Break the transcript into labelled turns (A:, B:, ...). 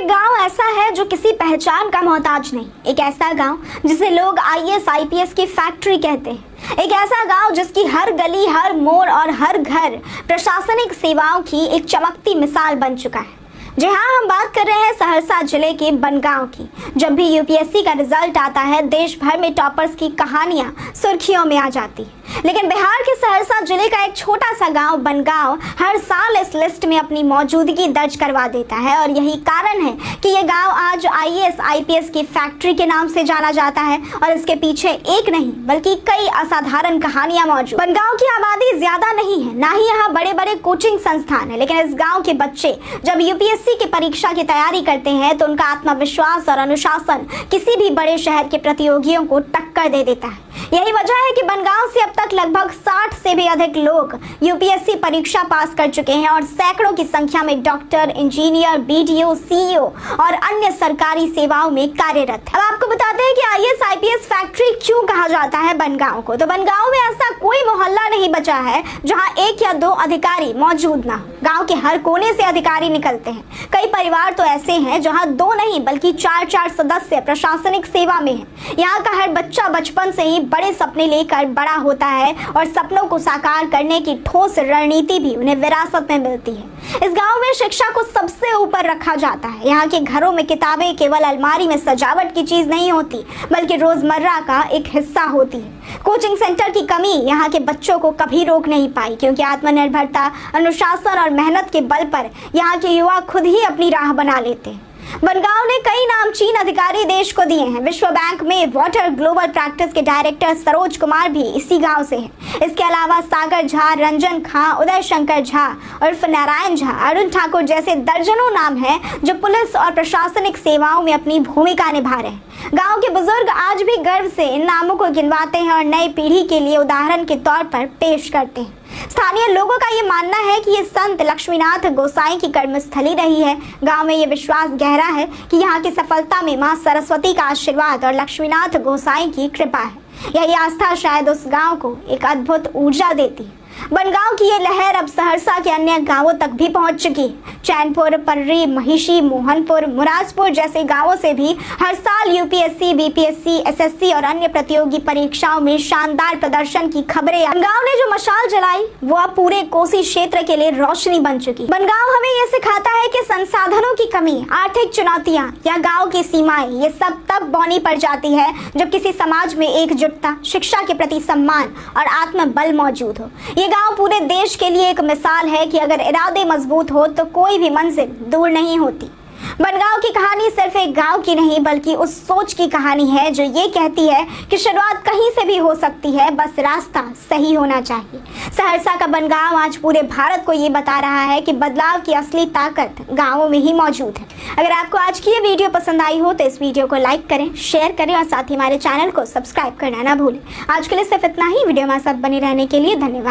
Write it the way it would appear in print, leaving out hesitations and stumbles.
A: एक गांव ऐसा है जो किसी पहचान का मोहताज नहीं। एक ऐसा गांव जिसे लोग आईएएस आईपीएस की फैक्ट्री कहते हैं। एक ऐसा गांव जिसकी हर गली, हर मोड़ और हर घर प्रशासनिक सेवाओं की एक चमकती मिसाल बन चुका है। जी हाँ, हम बात कर रहे हैं सहरसा जिले के बनगांव की। जब भी यूपीएससी का रिजल्ट आता है, देश भर में टॉपर्स की कहानियां सुर्खियों में आ जाती है। लेकिन बिहार के सहरसा जिले का एक छोटा सा गांव बनगांव हर साल इस लिस्ट में अपनी मौजूदगी दर्ज करवा देता है और यही कारण है कि ये गांव आज आईएएस आईपीएस की फैक्ट्री के नाम से जाना जाता है। और इसके पीछे एक नहीं बल्कि कई असाधारण कहानियां मौजूद। बनगांव की आबादी ज्यादा नहीं है, ना ही यहाँ बड़े बड़े कोचिंग संस्थान है, लेकिन इस गाँव के बच्चे जब यूपीएससी की परीक्षा की तैयारी करते हैं तो उनका आत्मविश्वास और अनुशासन किसी भी बड़े शहर के प्रतियोगियों को टक्कर दे देता है। यही वजह है कि बनगांव से अब तक लगभग 60 से भी अधिक लोग यूपीएससी परीक्षा पास कर चुके हैं और सैकड़ों की संख्या में डॉक्टर, इंजीनियर, बीडीओ, सीईओ और अन्य सरकारी सेवाओं में कार्यरत है। अब आपको बताते हैं कि आईएएस आईपीएस फैक्ट्री क्यों कहा जाता है बनगांव को। तो बनगांव में ऐसा कोई मोहल्ला नहीं बचा है जहां एक या दो अधिकारी मौजूद ना हो। गाँव के हर कोने से अधिकारी निकलते हैं। कई परिवार तो ऐसे हैं जहाँ 2 नहीं बल्कि 4 सदस्य प्रशासनिक सेवा में है। यहाँ का हर बच्चा बचपन से ही बड़े सपने लेकर बड़ा होता है और सपनों को साकार करने की ठोस रणनीति भी उन्हें विरासत में मिलती है। इस गांव में शिक्षा को सबसे ऊपर रखा जाता है। यहाँ के घरों में किताबें केवल अलमारी में सजावट की चीज नहीं होती बल्कि रोजमर्रा का एक हिस्सा होती है। कोचिंग सेंटर की कमी यहाँ के बच्चों को कभी रोक नहीं पाई, क्योंकि आत्मनिर्भरता, अनुशासन और मेहनत के बल पर यहाँ के युवा खुद ही अपनी राह बना लेते हैं। बनगांव ने कई नामचीन अधिकारी देश को दिए हैं। विश्व बैंक में वाटर ग्लोबल प्रैक्टिस के डायरेक्टर सरोज कुमार भी इसी गांव से हैं। इसके अलावा सागर झा, रंजन खां, उदय शंकर झा उर्फ नारायण झा, अरुण ठाकुर जैसे दर्जनों नाम हैं जो पुलिस और प्रशासनिक सेवाओं में अपनी भूमिका निभा रहे हैं। गांव के बुजुर्ग आज भी गर्व से इन नामों को गिनवाते हैं और नई पीढ़ी के लिए उदाहरण के तौर पर पेश करते हैं। स्थानीय लोगों का ये मानना है कि ये संत लक्ष्मीनाथ गोसाई की कर्मस्थली रही है। गांव में ये विश्वास गहरा है कि यहाँ की सफलता में मां सरस्वती का आशीर्वाद और लक्ष्मीनाथ गोसाई की कृपा है। यही आस्था शायद उस गांव को एक अद्भुत ऊर्जा देती है। बनगांव की ये लहर अब सहरसा के अन्य गांवों तक भी पहुंच चुकी। चैनपुर, पर्री, महिषी, मोहनपुर, मुरादपुर जैसे गांवों से भी हर साल यूपीएससी, बीपीएससी, एसएससी और अन्य प्रतियोगी परीक्षाओं में शानदार प्रदर्शन की खबरें। बनगांव ने जो मशाल जलाई वो अब पूरे कोसी क्षेत्र के लिए रोशनी बन चुकी। बनगांव हमें ये सिखाता है कि संसाधनों की कमी, आर्थिक चुनौतियां या गाँव की सीमाएं, ये सब तब बौनी पड़ जाती है जब किसी समाज में एकजुटता, शिक्षा के प्रति सम्मान और आत्मबल मौजूद हो। ये गांव पूरे देश के लिए एक मिसाल है कि अगर इरादे मजबूत हो तो कोई भी मंजिल दूर नहीं होती। बनगांव की कहानी सिर्फ एक गांव की नहीं बल्कि उस सोच की कहानी है जो ये कहती है कि शुरुआत कहीं से भी हो सकती है, बस रास्ता सही होना चाहिए। सहरसा का बनगांव आज पूरे भारत को ये बता रहा है कि बदलाव की असली ताकत गांवों में ही मौजूद है। अगर आपको आज की ये वीडियो पसंद आई हो तो इस वीडियो को लाइक करें, शेयर करें और साथ ही हमारे चैनल को सब्सक्राइब करना ना भूलें। आज के लिए सिर्फ इतना ही। वीडियो हमारे साथ बने रहने के लिए धन्यवाद।